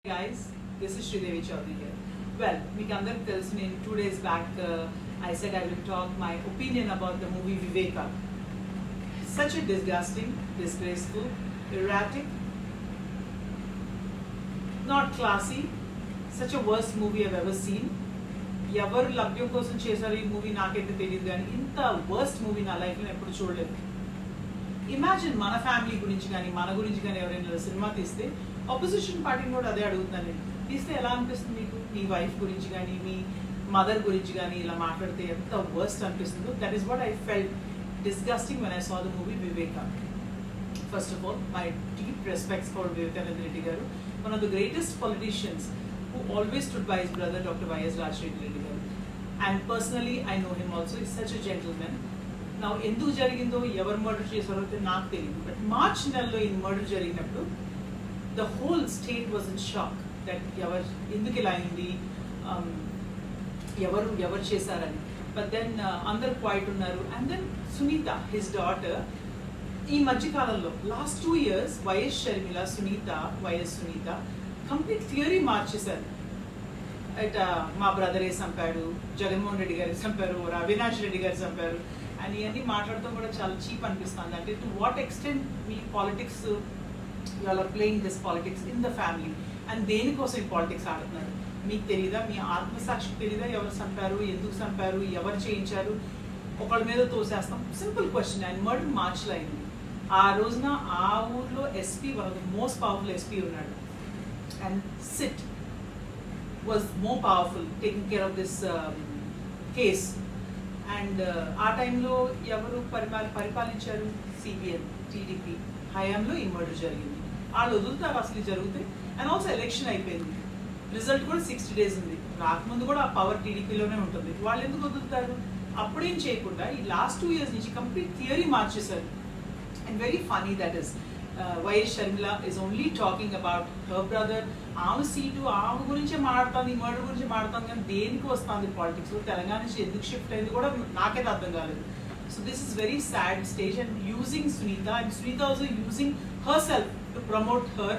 Guys, this is Sridevi Chaudhary here. Well, Mikandar tells me 2 days back, I said I will talk my opinion about the movie Viveka. Such a disgusting, disgraceful, erratic, not classy, such a worst movie I've ever seen. ఎవరు లభ్యం కోసం చేశారు ఈ movie నాకైతే తెలియదు కానీ ఇంత worst movie నా లైఫ్లో ఎప్పుడు చూడలేదు. ఇమాజిన్ మన ఫ్యామిలీ గురించి కానీ మన గురించి కానీ ఎవరైనా సినిమా తీస్తే ఆపోజిషన్ పార్టీని కూడా అదే అడుగుతాను నేను, తీస్తే ఎలా అనిపిస్తుంది మీకు? మీ వైఫ్ గురించి కానీ మీ మదర్ గురించి కానీ ఇలా మాట్లాడితే ఎంత వర్స్ట్ అనిపిస్తుందో. That is what I felt disgusting when I saw the movie Viveka. First of all my deep respects for Vivekananda Reddy garu, one of the greatest politicians who always stood by his brother Dr. Y.S. Rajshekar Reddy garu, and personally I know him also. He's such a gentleman. Now enduku jarigindho evaru murder chesaro ante naaku teliyadu, but March నెలలో ఈ murder జరిగినప్పుడు the whole state was in shock that evaru enduku ila ayindi, evaru chesarani. But then andaru quiet unnaru, and then Sunita, his daughter, ఈ మధ్య కాలంలో last 2 years YS Sharmila, YS Sunitha complete theory మార్చేశారు. అట్ మా బ్రదరే చంపాడు, జగన్మోహన్ రెడ్డి గారు చంపారు, అవినాష్ రెడ్డి గారు చంపారు అని ఇవన్నీ మాట్లాడటం కూడా చాలా చీప్ అనిపిస్తుంది. అంటే టు వాట్ ఎక్స్టెంట్ మీ politics, you are playing this politics in the family, and దేనికోసం ఈ పాలిటిక్స్ ఆడుతున్నారు? మీకు తెలియదా? మీ ఆత్మసాక్షికి తెలియదా ఎవరు చంపారు, ఎందుకు చంపారు, ఎవరు చేయించారు? ఒకళ్ళ మీద తోసేస్తాం. Simple question. అండ్ మర్డర్ మార్చ్లో అయింది. ఆ రోజున ఆ ఊర్లో SP, one of the most powerful SP ఉన్నాడు, and SIT was more powerful taking care of this case, and ఆ టైంలో ఎవరు పరిపాలించారు? సిబిఎన్, టీడీపీ హయాంలో ఈ మర్డర్ జరిగింది. వాళ్ళు వదులుతారు అసలు జరిగితే? అండ్ ఆల్సో ఎలక్షన్ అయిపోయింది, రిజల్ట్ కూడా 60 days ఉంది. రాకముందు కూడా ఆ పవర్ టీడీపీలోనే ఉంటుంది. వాళ్ళు ఎందుకు వదులుతారు? అప్పుడేం చేయకుండా ఈ లాస్ట్ 2 years నుంచి కంప్లీట్ థియరీ మార్చేశారు. And very funny that is, YS Sharmila is only talking about her brother. ఆమె సీటు ఆమె గురించే మాట్లాడుతుంది, ఈ మర్డర్ గురించి మాట్లాడుతుంది, కానీ దేనికి వస్తుంది పాలిటిక్స్? తెలంగాణ నుంచి ఎందుకు షిఫ్ట్ అయింది కూడా నాకైతే అర్థం కాలేదు. So this is very sad stage, and using Sunita, and Sunita also using her self to promote her,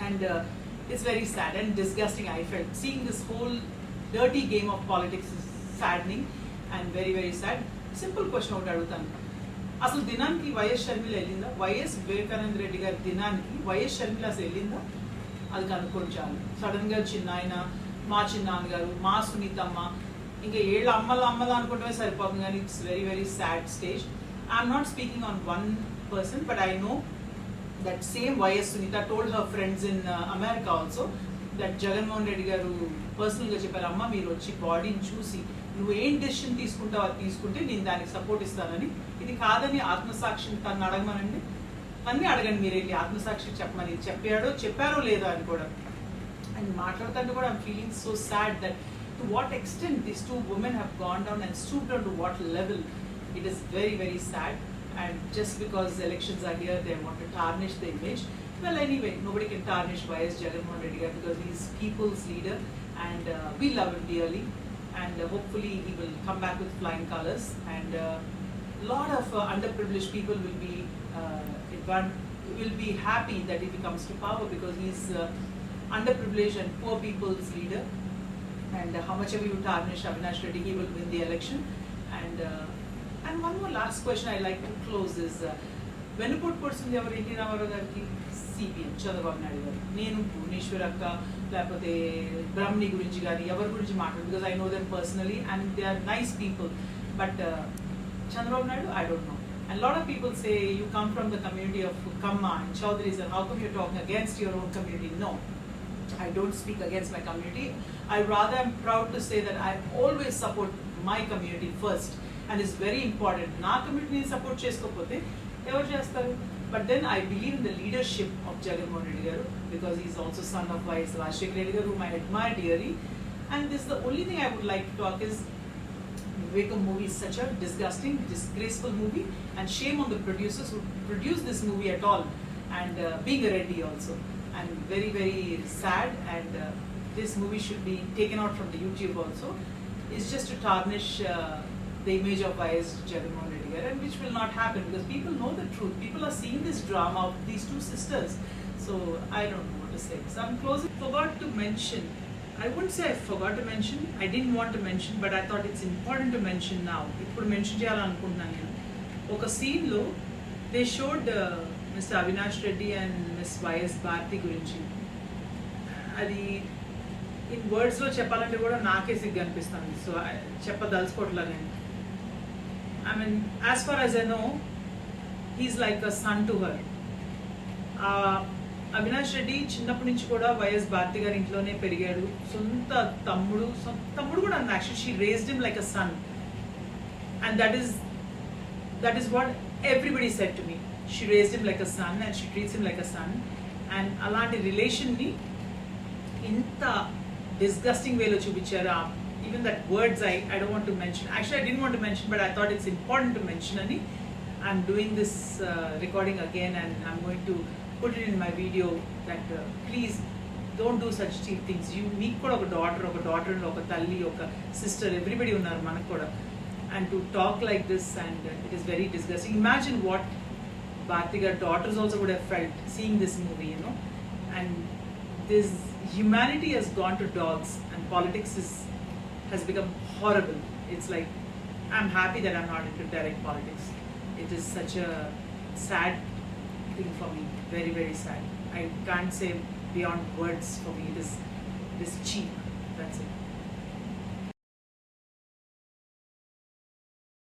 and it's very sad and disgusting. I felt seeing this whole dirty game of politics is saddening and very very sad. Simple question ఒకటి అడుగుతాను, అసలు దినానికి YS Sharmila వెళ్ళిందా? YS Vivekananda Reddy గారి దినానికి YS Sharmila అసలు వెళ్ళిందా? అది కనుక్కొని చాలు. సడన్గా చిన్నాయన, మా చిన్నాన్నగారు, మా సునీతమ్మ, ఇంకా ఏళ్ళ అమ్మల అనుకుంటే సరిపోతుంది, కానీ it's very very sad stage. I'm not speaking on one person, but I know that same YS Sunitha told her friends in America also that Jaganmohan Reddy garu పర్సనల్గా చెప్పారు, అమ్మ మీరు వచ్చి బాడీని చూసి నువ్వు ఏం డెసిషన్ తీసుకుంటావు అది తీసుకుంటే నేను దానికి సపోర్ట్ ఇస్తానని. ఇది కాదని ఆత్మసాక్షిని తను అడగమనండి, అన్నీ అడగండి మీరు వెళ్ళి ఆత్మసాక్షి చెప్పమని. చెప్పారో లేదో అని కూడా. అండ్ మాట్లాడుతుంటే కూడా I'm feeling so sad that to what extent these 2 women have gone down and stooped down to what level. It is very very sad, and just because elections are here they want to tarnish the image. Well, anyway, nobody can tarnish YS Jagannath Reddy Garu because he is people's leader, and we love him dearly, and hopefully he will come back with flying colors, and lot of underprivileged people will be happy that if he comes to power, because he is underprivileged and poor people's leader, and how much ever you tarnish Avinash Reddy, he will win the election. And one more last question I like to close is, వెనుపోటు పడుతుంది ఎవరు? NT Ramarao గారికి, CPM Chandrababu Naidu గారు. నేను భువనేశ్వర్ అక్క లేకపోతే బ్రహ్మణి గురించి కానీ ఎవరి గురించి మాట్లాడు, because I know them personally and they are nice people. But Chandrababu Naidu, I don't know. And a lot of people say you come from the community of Kamma and Chaudharys, and how come you're talking against your own community? No, I don't speak against my community. I rather am proud to say that I always support my community first, and it's very important. Na community support cheskopote evaru chestaru? But then I believe in the leadership of Jagannath Reddy Garu, because he is also son of Y.S. Rajshekar Reddy Garu, whom I admire dearly. And this is the only thing I would like to talk is, Viveka movie is such a disgusting, disgraceful movie, and shame on the producers who produced this movie at all, and being a Reddy also, and very very sad. And this movie should be taken out from the YouTube also. It's just to tarnish the image of YS Jagannath Reddy Garu, and which will not happen because people know the truth. People are seeing this drama of these 2 sisters. So So I don't know what to say. So I'm closing. Forgot to mention. I wouldn't say I forgot to mention. I didn't want to mention, but I thought it's important to mention now. ఇప్పుడు mention చేయాలనుకుంటున్నాను నేను. ఒక సీన్లో they showed mister Avinash Reddy and miss YS Bharathi గురించి. అది in వర్డ్స్లో చెప్పాలంటే కూడా నాకే సిగ్గు అనిపిస్తుంది. సో చెప్పదలుచుకోవట్లా నేను. I mean, as far as I know, he's like a son to her. Avinash Reddy చిన్నప్పటి నుంచి కూడా వైఎస్ భారతి గారి ఇంట్లోనే పెరిగాడు. సొంత తమ్ముడు కూడా అంది actually. She raised him like a son, and that is what everybody said to me. She raised him like a son and she treats him like a son. And అలాంటి రిలేషన్ని ఇంత డిస్గస్టింగ్ వేలో చూపించారు. Even that words I don't want to mention. Actually, I didn't want to mention, but I thought it's important to mention. Ani, I'm doing this recording again, and I'm going to put it in my video that please don't do such cheap things. You meek kuda oka daughter and oka talli, oka sister, everybody unnaru manaku kuda, and to talk like this, and it is very disgusting. Imagine what Bharti gar daughters also would have felt seeing this movie, you know. And this humanity has gone to dogs, and politics has become horrible. It's like, I'm happy that I'm not into direct politics. It is such a sad thing for me. Very, very sad. I can't say beyond words for me. It is cheap. That's it.